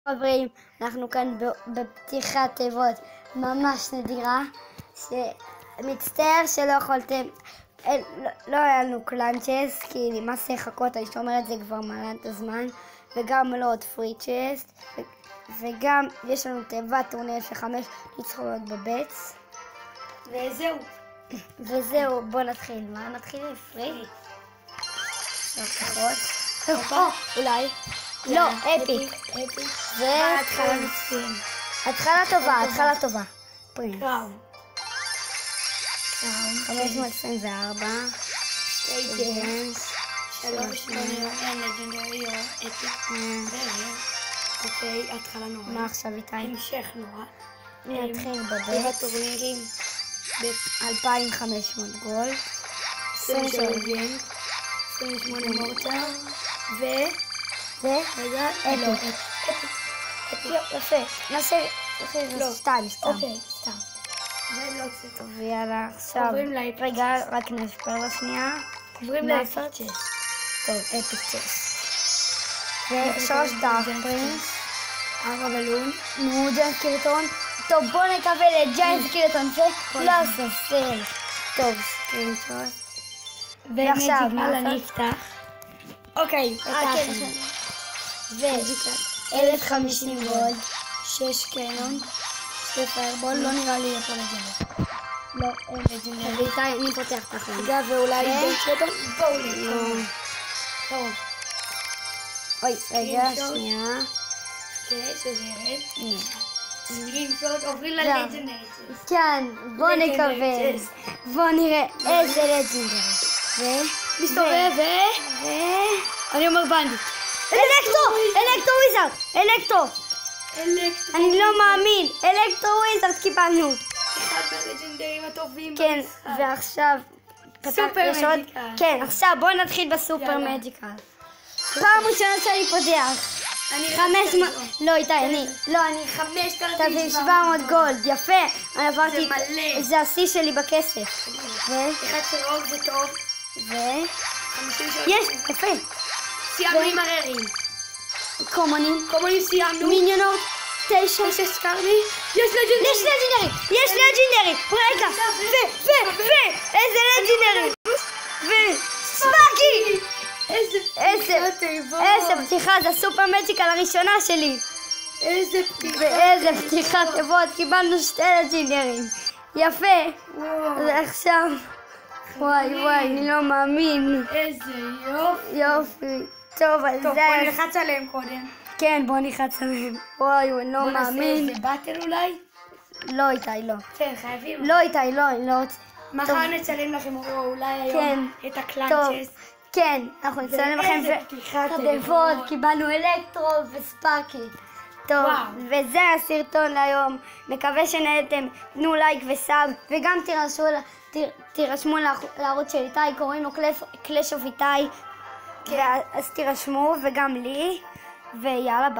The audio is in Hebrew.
חברים, אנחנו כאן בפתיחת תיבות ממש נדירה, שמצטער שלא יכולתם, לא היה לנו קלאנצ'ס, כי נמאס לחכות, אני שומרת את זה כבר מלא את הזמן, וגם לא עוד פרי צ'סט, וגם יש לנו תיבת טורניר של 5 ניצחונות בבץ. וזהו, בוא נתחיל. מה נתחיל? פרי? אולי. לא, אפיק. התחלה טובה. פרינס. 524. שטייטנס. 3 אין לג'נדרי או אפיק. אוקיי, התחלה נורא. מה עכשיו איתי? המשך נורא. נתחיל בבית. בטורנירים. 2500 גולד. 23 גן. 28 מורטר. רגע, אפיק. יפה, נעשה 2 סתם. אוקיי, סתם. זה לא קצת. טוב, יאללה, עכשיו. עוברים לאפיק. רגע, רק נספר לשנייה. עוברים לאפיק צ'סט. טוב, אפיק צ'סט. ו3 דארק פרינס. 4 בלון. ג'יינט סקלטון. טוב, בוא נקבל את ג'יינט סקלטון ולא ססל. טוב, סקרינשוט. ועכשיו, מה אני אפתח? אוקיי, ו-1050 גולד. 6 קנון. 2 פיירבול, לא נראה לי יכול לג'נדר. לא, אין לג'נדרי. איתי, אני פותח את החיים. רגע, ואולי ג'יינט סקלטון? לא. טוב. אוי, רגע, שנייה. שזה ירד. סקרינשוט, עוברים ללג'נדרי. כן, בוא נקבל. בוא נראה איזה לג'נדרי. מסתובב, אני אומר בנדיט. אלקטרו וויזארד. אני לא מאמין. אלקטרו וויזארד קיבלנו. אחד מהלג'נדרים הטובים. כן, ועכשיו סופר מג'יקל. כן, עכשיו בוא נתחיל בסופר מג'יקל. פעם ראשונה שאני פותח. אני 500, לא איתי, אני 5,700 גולד, יפה, אני עברתי, זה מלא. זה השיא שלי בכסף. אחד שרוק זה טוב. יש, יפה. סיימנו עם הררים. קומונים סיימנו. מיניונור, 9. סקרני. יש לג'נדרי, רגע, איזה לג'נדרי, וספאקי. איזה פתיחה, זה הסופר מג'יקל הראשונה שלי. ואיזה פתיחת תיבות, קיבלנו 2 לג'נדרים. יפה. ועכשיו, וואי, אני לא מאמין. איזה יופי. טוב, אז טוב, זה... בוא נלחץ עליהם קודם. כן, בוא נלחץ עליהם. וואי, אני לא בוא נעשה מאמין. איזה באטל אולי? לא איתי, לא. כן, חייבים. לא איתי, לא, אני לא רוצה. מחר נצלם לכם אולי היום את הקלאנצ'ס. כן, אנחנו נצלם לכם את התיבות, קיבלנו אלקטרו וספאקי. טוב, וזה הסרטון להיום. מקווה שנהנתם, תנו לייק וסאב, וגם תירשמו לערוץ של איתי, קוראים לו קלאש אוף איתי, אז תירשמו, וגם לי, ויאללה ביי.